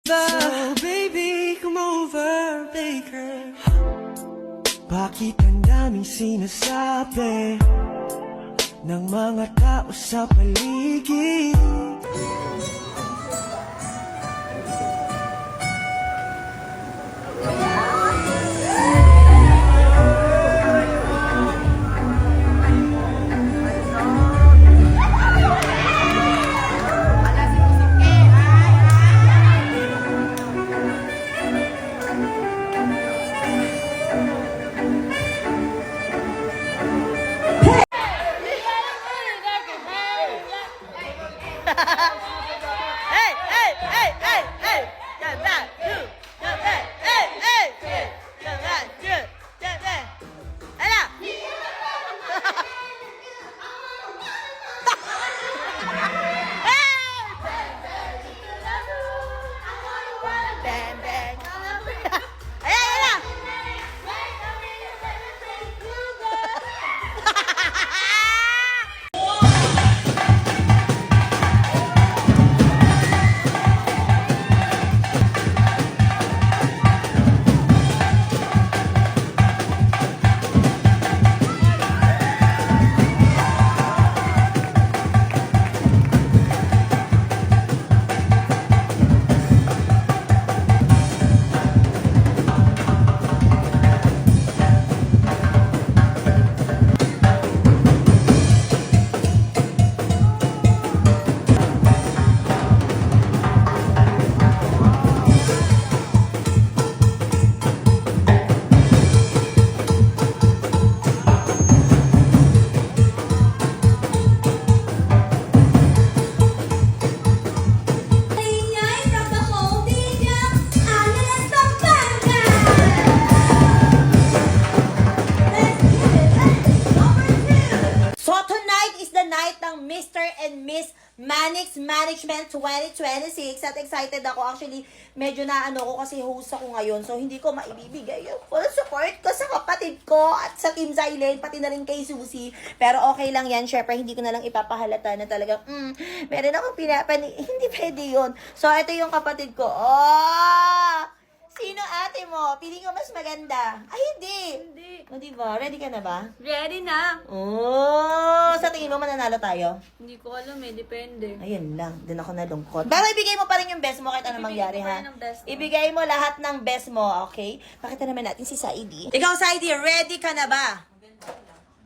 So baby, come over, baker. Bakit ang daming sinasabi ng mga tao sa paligid? Hey, hey, hey, hey, hey! Come back, you! Come back, hey, hey, hey! Come back, you! Come back! Ala! Bang, bang! Ayan, ayan! Ingay from the whole video, Analyst Pampanga! Let's get it! Number 2! So tonight is the night ng Mr. and Miss Manix Management 2026 at excited ako. Actually, medyo naano ko kasi host ako ngayon, so hindi ko maibibigay yung full support ko sa kapatid ko at sa Team Zylene, pati na rin kay Susie. Pero okay lang yan, syempre hindi ko na lang ipapahalata na talagang meron akong hindi pwede yun. So ito yung kapatid ko. Oh! Sino ate mo? Pili ko mas maganda. Ay, hindi. Hindi. O, diba? Ready ka na ba? Ready na. Oh, sa tingin mo mananalo tayo? Hindi ko alam eh, depende. Ayun lang, din ako nalungkot. Pero ibigay mo pa rin yung best mo kahit anong mangyari, Ibigay ko pa ha? rin ang best mo. Ibigay mo lahat ng best mo, okay? Pakita naman natin si Saidi. Ikaw, Saidi, ready ka na ba?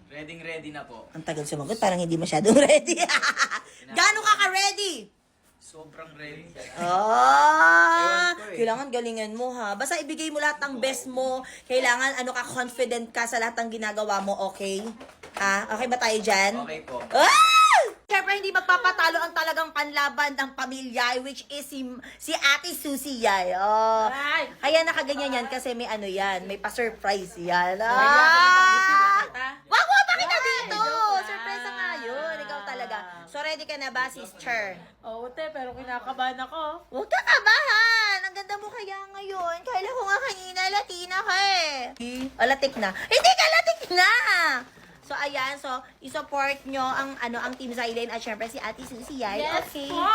Ready na po. Ang tagal sumagot, parang hindi masyadong ready. Gano'n ka ka-ready? Sobrang ready. Ah, Ewan ko eh. kailangan galingan mo, ha? Basta ibigay mo lahat ng best mo. Kailangan, confident ka sa lahat ng ginagawa mo, okay? Ha? Okay ba tayo dyan? Okay po. Ah! Siyempre, hindi magpapatalo ang talagang panlaban ng pamilya, which is si Ate Susie yan. Oh. Ay! Kaya nakaganyan yan kasi may yan, may pa-surprise yan. Ay, Ah! Wag mo pakita dito! joke lang. Surprise nga yun. Ikaw talaga. So, ready ka na ba, sister? Oo, te, pero kinakabahan ako. Huwag ka kabahan! Ang ganda mo kaya ngayon. Kala ko nga kanina, Latina ka eh. O, latik na. Hindi ka latik na! So, ayan. So, isupport nyo ang Team Zylene at syempre si Ate Susie. Ay, okay. po.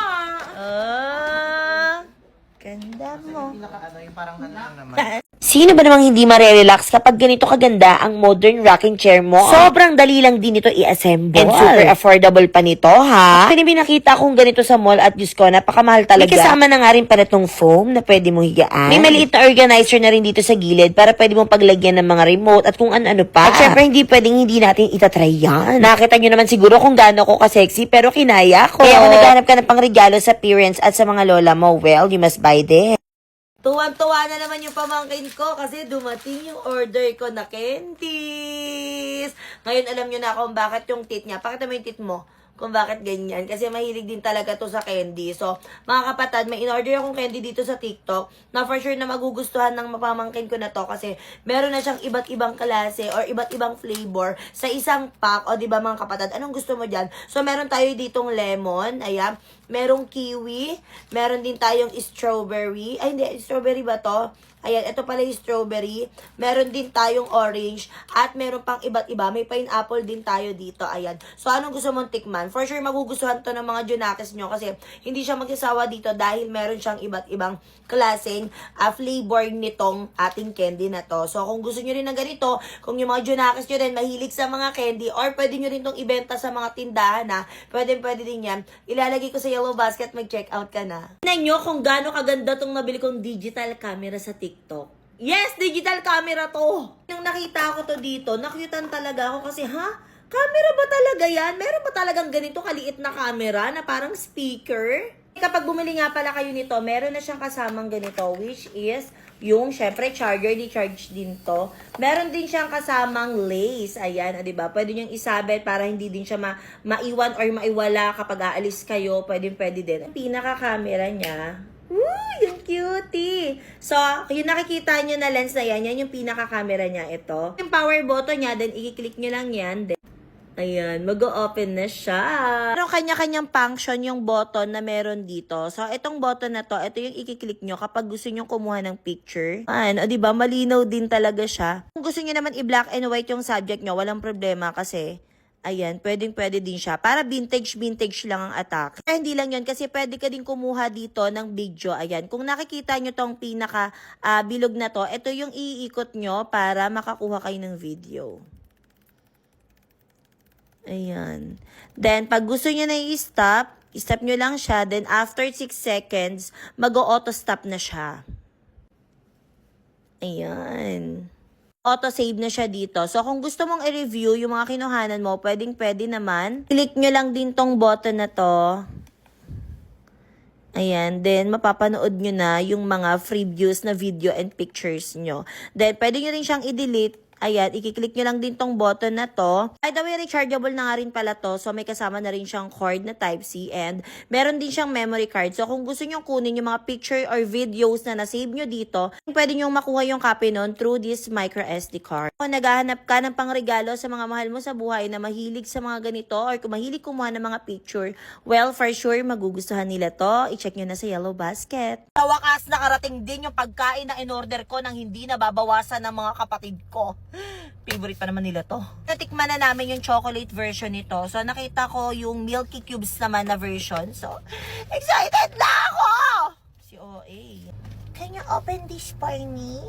Ganda mo. Yung parang naman. Sino ba namang hindi marerelax kapag ganito kaganda ang modern rocking chair mo? Sobrang dali lang din ito i-assemble. And super affordable pa nito, ha? Actually, nakita kong ganito sa mall at Diyos ko, napakamahal talaga. May kasama na nga rin pala itong foam na pwede mong higaan. May maliit na organizer na rin dito sa gilid para pwede mong paglagyan ng mga remote at kung ano-ano pa. At syempre, hindi pwedeng hindi natin itatry yan. Nakita nyo naman siguro kung gaano ko ka-sexy, pero kinaya ko. Kaya kung naghanap ka ng pangregalo sa parents at sa mga lola mo, well, you must buy this. Tuwan-tuwa na naman yung pamangkin ko kasi dumating yung order ko na candies. Ngayon alam nyo na kung bakit yung tit niya. Pakita mo yung tit mo kung bakit ganyan. Kasi mahilig din talaga to sa candy. So, mga kapatid, may in-order akong candy dito sa TikTok na for sure na magugustuhan ng mapamangkin ko na to kasi meron na siyang iba't ibang klase or iba't ibang flavor sa isang pack. O, di ba mga kapatid, anong gusto mo dyan? So, meron tayo ditong lemon. Ayan. merong kiwi, meron din tayong strawberry. Ay, hindi, strawberry ba to? Ayan, ito pala yung strawberry. Meron din tayong orange. At meron pang iba't iba. May pineapple din tayo dito. Ayan. So, anong gusto mong tikman? For sure, magugustuhan to ng mga Junakis nyo. Kasi, hindi siya magsasawa dito dahil meron siyang iba't ibang klaseng flavor nitong ating candy na to. So, kung gusto nyo rin ng ganito, kung yung mga Junakis nyo rin mahilig sa mga candy, or pwede nyo rin itong ibenta sa mga tindahan na, pwede din yan. Ilalagay ko sa yellow basket, mag-check out ka na. Tignan nyo kung gaano kaganda tong nabili kong digital camera sa TikTok. Yes, digital camera to. Nung nakita ko to dito, nakyutan talaga ako kasi, camera ba talaga yan? Meron ba talagang ganito kaliit na camera na parang speaker? Kapag bumili nga pala kayo nito, meron na siyang kasamang ganito, which is yung, syempre, charger, di-charge din to. Meron din siyang kasamang lace. Ayan, diba? Pwede niyong isabit para hindi din siya maiwan or maiwala kapag aalis kayo. Pwede din. Ang pinaka-camera niya, yung cutie. So, yung nakikita nyo na lens na yan yung pinaka-camera niya, ito. Yung power button niya, then i-click nyo lang yan. Then, ayan, mag-open na siya. Meron kanya-kanyang function yung button na meron dito. So, itong button na to, ito yung i-click nyo kapag gusto nyo kumuha ng picture. Diba? Malinaw din talaga siya. Kung gusto nyo naman i-black and white yung subject nyo, walang problema kasi ayan, pwede din siya. Para vintage lang ang attack. Kaya hindi lang yun, kasi pwede ka din kumuha dito ng video. Ayan, kung nakikita nyo tong pinaka bilog na to, ito yung iikot nyo para makakuha kayo ng video. Ayan. Then, pag gusto nyo na i-stop nyo lang siya. Then, after 6 seconds, mag-auto stop na siya. Ayan. Auto-save na siya dito. So, kung gusto mong i-review yung mga kinuhanan mo, pwede naman. Click nyo lang din tong button na to. Ayan. Then, mapapanood nyo na yung mga free views na video and pictures nyo. Then, pwede nyo rin siyang i-delete. Ayan, i-click nyo lang din tong button na to. By the way, rechargeable na nga rin pala to. So, may kasama na rin siyang cord na Type-C and meron din siyang memory card. So, kung gusto nyo kunin yung mga picture or videos na na-save nyo dito, pwede nyo makuha yung copy nun through this micro SD card. Kung naghahanap ka ng pangregalo sa mga mahal mo sa buhay na mahilig sa mga ganito or kung mahilig kumuha ng mga picture, well, for sure, magugustuhan nila to. I-check nyo na sa yellow basket. Sa wakas, nakarating din yung pagkain na in-order ko nang hindi nababawasan ng mga kapatid ko. Favorite pa naman nila to. Natikman na namin yung chocolate version nito. So, nakita ko yung Milky Cubes naman na version. So, excited na ako! Si OA. Can you open this for me?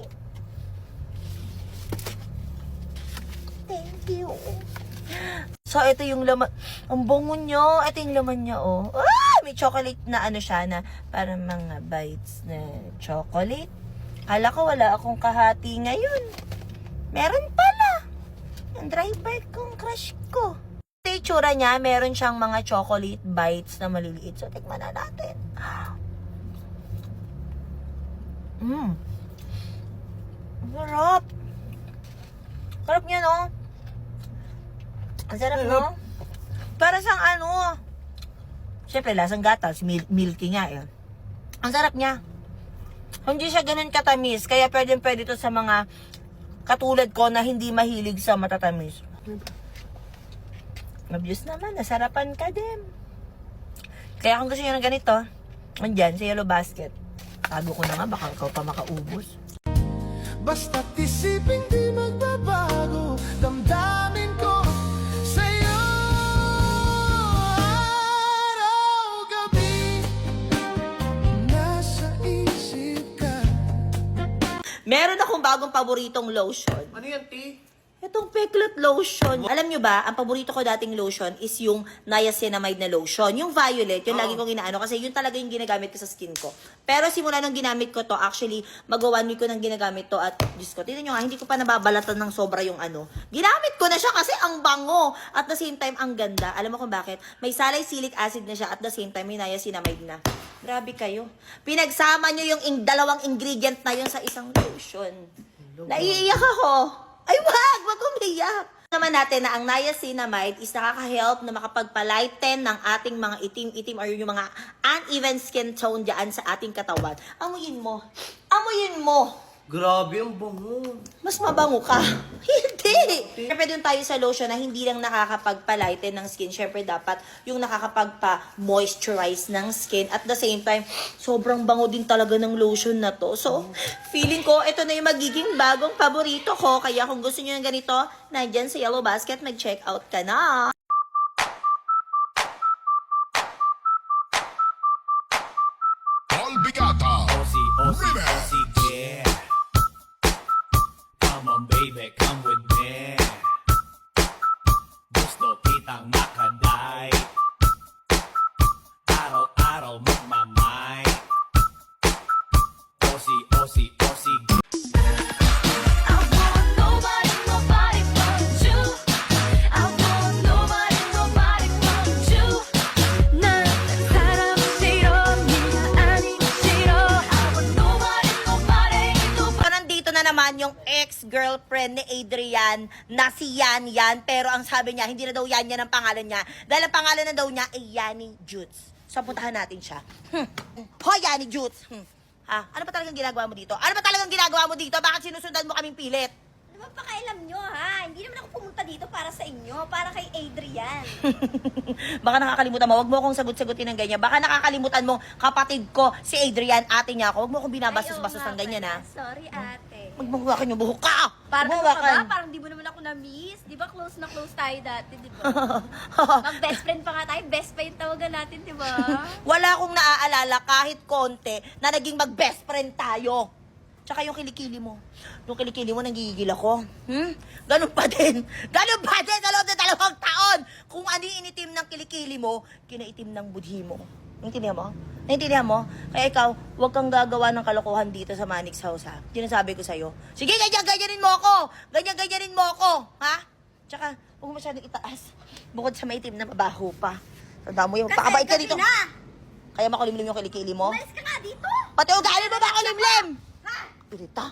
Thank you. So, ito yung laman. Ang bango nyo. Ito yung laman niya, oh. May chocolate na ano siya na parang mga bites na chocolate. Kala ko wala akong kahati ngayon. Meron pala. Yung dry part kong crush ko. Sa itsura niya, meron siyang mga chocolate bites na maliliit. So, tikman na natin. Sarap. Sarap niya, no? Ang sarap, no? Para siyang ano. Siyempre, lasang gatas. Milky nga, eh. Ang sarap niya. Hindi siya ganun katamis. Kaya pwede to sa mga katulad ko na hindi mahilig sa matatamis. Mabiyos naman, nasarapan ka din. Kaya kung gusto nyo ng ganito, andyan, sa yellow basket. Tago ko na nga, baka ikaw pa makaubos. Basta't isipin di magbabago, damdamin ko sa'yo. Araw-gabi, nasa isip ka. Meron akong bagong paboritong lotion. Ano yan, T? Itong Peclet lotion. Alam nyo ba, ang paborito ko dating lotion is yung niacinamide na lotion. Yung violet, yung lagi kong inaano kasi yun talaga yung ginagamit ko sa skin ko. Pero simula nung ginamit ko to, actually, mag-1 week ko nang ginamit to at, Diyos ko, tignan nyo nga, hindi ko pa nababalatan ng sobra yung ano. Ginamit ko na siya kasi ang bango. At the same time, ang ganda. Alam mo kung bakit? May salicylic acid na siya at the same time, may niacinamide na. Grabe kayo. Pinagsama nyo yung dalawang ingredient na yun sa isang lotion. Naiiyak ako. Ay, wag umiyak. Naman natin na ang niacinamide is nakaka-help na makapagpalighten ng ating mga itim-itim or yung mga uneven skin tone dyan sa ating katawan. Amuyin mo. Amuyin mo. Grabe, ang bango. Mas mabango ka. Hindi. Siyempre doon tayo sa lotion na hindi lang nakakapagpalighten ng skin. Siyempre dapat yung nakakapagpa-moisturize ng skin. At the same time, sobrang bango din talaga ng lotion na to. So, feeling ko, ito na yung magiging bagong paborito ko. Kaya kung gusto nyo ng ganito, nandyan sa Yellow Basket, mag-check out ka na. Albigata. Osi, yeah. Come on, baby, come with me. Gusto kitang makaday. Araw-araw magmamay. Osi, I want nobody, nobody but you. I want nobody, nobody but you. 난 사람 싫어, 네가 아니고 싫어. I want nobody, nobody, nobody. So, nandito na naman yung ex-girlfriend ni Adrian na si Yan. Pero ang sabi niya, hindi na daw Yan ang pangalan niya. Dahil ang pangalan na daw niya ay Yani Jutes. So, puntahan natin siya. Hoy, Yani Jutes! Ha? Ano ba talagang ginagawa mo dito? Ano ba talagang ginagawa mo dito? Bakit sinusundan mo kaming pilit? Ano ba pakailam nyo, ha? Hindi naman ako pumunta dito para sa inyo, para kay Adrian. Baka nakakalimutan mo. Huwag mo akong sagot-sagutin ng ganyan. Baka nakakalimutan mo, kapatid ko, si Adrian, ate niya ako. Huwag mo akong binabastos-bastos ng ganyan, ha? Sorry, ate. Magmahawakan yung buhok ka! Parang ano ka Magmahawakan. ba? Parang di mo naman ako na-miss. Di ba close na close tayo dati, di ba? Mag-best friend pa nga tayo. Best pa yung tawagan natin, di ba? Wala akong naaalala kahit konti na naging mag-best friend tayo. Tsaka yung kilikili mo. Yung kilikili mo, nanggigigil ako. Ganun pa din. Ganun pa din sa loob ng 2 taon. Kung ano yung initim ng kilikili mo, kinaitim ng budhi mo. Naintindihan mo? Naintindihan mo? Kaya ikaw, huwag kang gagawa ng kalokohan dito sa Manix House, ha? Sinasabi ko sa'yo. Sige, ganyan-ganyanin mo ako! Ganyan-ganyanin mo ako! Ha? Tsaka, huwag mo masyadong itaas. Bukod sa maitim na mabaho pa. Tanda mo yung pakabait ka gabi dito. na! Kaya makulimlim yung kilikili mo? Umalis ka nga dito! Pati ugali mo ba kulimlim? Ha? Irita.